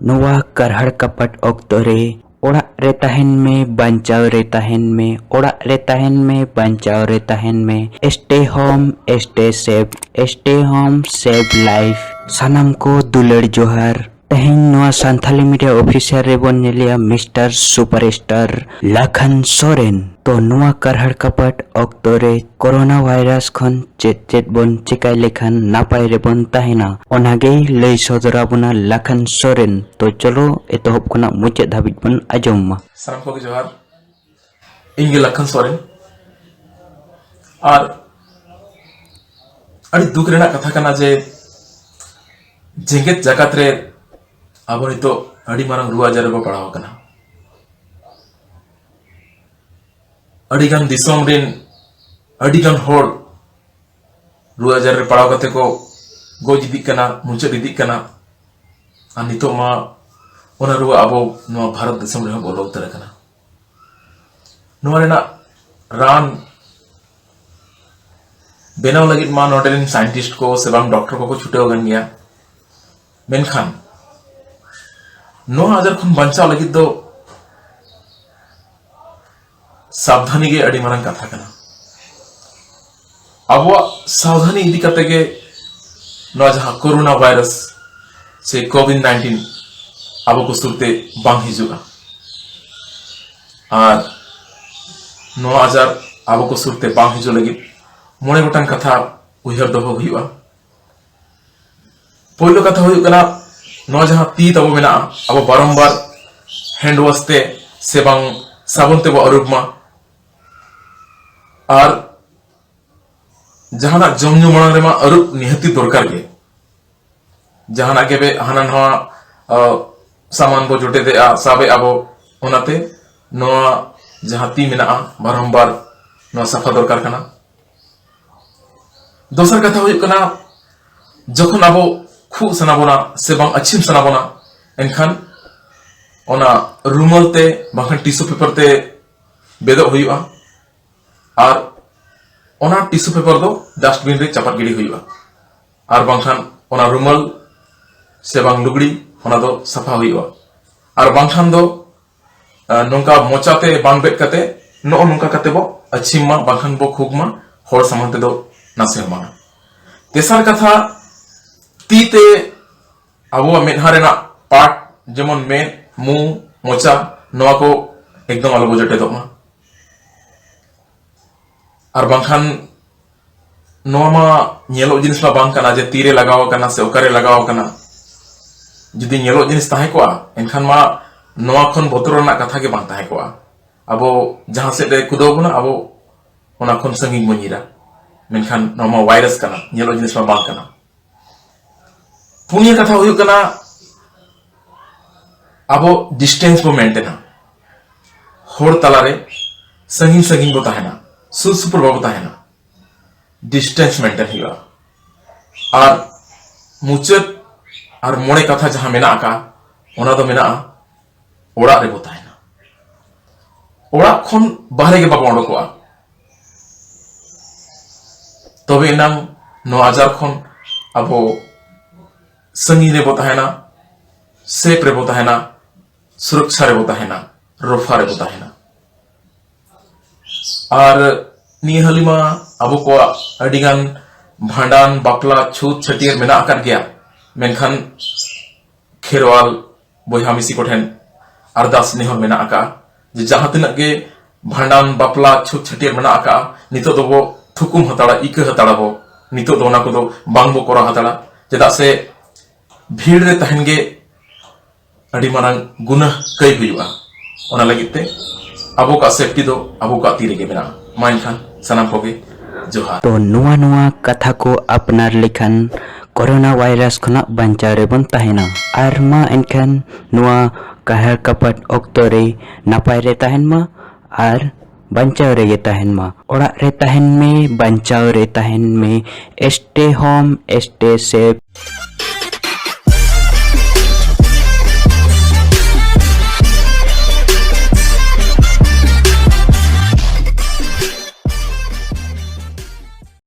नोवा करहड़ कपट ऑक्तो रे ओड़ा रे तहन में बचाव रे तहन में ओड़ा रे तहन में बचाव रे तहन में stay home stay save life सनम को दुलड़ जोहार तहन नोआ सांथाली मीडिया ऑफिसर रे बन नेलिया मिस्टर सुपरस्टार लखन सोरेन तो नोआ करहड़ कपट ऑक्तो रे कोरोना वायरस खन चेत बन चिकाय लेखन नापाय रे बन तहना ओनागे लय सदरा बना लखन सोरेन तो चलो एतहब खना मुचाद धाबिज बन आजम मा सानाम को जोहार इंगे लखन सोरेन और अड़ी दुख रेना कथा कना जे जेगेत जगत रे अब नितो अड़ी मारंग रुआ आजार को पड़ाव कना अड़ी गान दिसोम रेन अड़ी गान होड़ रुआ आजार रे पड़ाव कते को गोज इदी कना मुचाद इदी कना आ नितो मा ओना रुआ अबो नो भारत दिसोम रे बोलो उतर कना नो रेना रान बेनाव लगित मा नोडेलिन साइंटिस्ट को से बांग डॉक्टर को छुटे होगन गया मेनखान नो आजार खन बंचाव लगित दो सावधानी के अड़ी मारंग कथा कना अब सावधानी इदी कते के नो जहां कोरोना वायरस से कोविड-19 अब को सुरते बांग हिजुगा और नो आजार अब को सुरते बांग हिजु लगित मोने गोटांग कथा उहर दोहो हुआ पहिलो कथा हुई कना नो जहां ती तब मेना अब बारंबार हैंड वॉश ते से बांग साबुन ते अरुबमा और जहां जमनु मणा रे मा अरुब निहति दरकार गे जहां के बे हाना नवा सामान को जोटे दे साबे अब ओनाते नो जहां ती मेना बारंबार नो सफा दरकार कना दोसर कथा हुई कना जखन अब खूब सनाबोना से बांग अच्छी सनाबोना एनखान ओना रूमाल ते बांखान टिश्यू पेपर ते बेदो हुआ और ओना टिश्यू पेपर दो डस्टबिन रे चापात गिड़ी हुआ और बांखान ओना रूमाल से बांग लुगड़ी ओना दो सफा हुआ और बांखान दो नोंका मोचाते बांग बेट कते नो नोंका कते बो अच्छी मा बांखान बो खूब मा होड़ सामान ते दो नासे मा तेसार कथा तीते अबो मेनहारेना पार्ट जेमन में मु मोचा नोआ को एकदम अलग जटे दो मा और बांखान नोआ मा नेलो जिनिस मा बांग कना जे तीरे लगाव कना से ओकारे लगाव कना जदि नेलो जिनिस ताहे को एनखान मा नोआ खन बोतरना कथा के बांग ताहे को अबो जहां से रे कुदो बना अबो ओना खन संगिंग मनिरा मेनखान नोमा वायरस कना नेलो जिनिस मा बांग कना पुनिया कथा हुई कना अब डिस्टेंस बो मेंटेना होड़ तलारे संगिन संगिन बो ताहेना सुर सुपर बो ताहेना डिस्टेंस मेंटेन हुआ और मुचाद और मोड़े कथा जहां मेना का ओना दो मेना ओड़ा रे बो ताहेना ओड़ा खन बाहरे के बाबा ओडकोआ तबे नाम नो आजार खन अब संगी रे बोता है ना सेफ रे बोता है ना सुरक्षा रे बोता है ना रोफा रे बोता है ना और निहलिमा अब को अडिगान भांडान बापला छूत छटियर मेना आकर गया मेनखान खेरवाल बोहा मिसी को ठेन अरदास निहर मेना आका जे जहां तिनक गे भांडान बापला छूत छटियर मेना आका नितो दो वो थुकुम हताड़ा इक हताड़ा बो नितो दो ना को दो बांग बो कोरा हताड़ा चेदा से भीड़ रे तहन गे अड़ी मारंग गुनाह कई हुआ ओना लगिते अबो का सेफ्टी दो अबो का तीरे के बिना मान खान सनम को गे जोहार तो नुआ नुआ कथा को अपनार लेखन कोरोना वायरस खना बंचाव रे बन तहना आर मा एनखान नुआ कहर कपट ऑक्तो रे नापाय रे तहन मा आर बंचाव रे तहन मा ओड़ा रे तहन में बंचाव रे तहन में स्टे होम स्टे सेफ।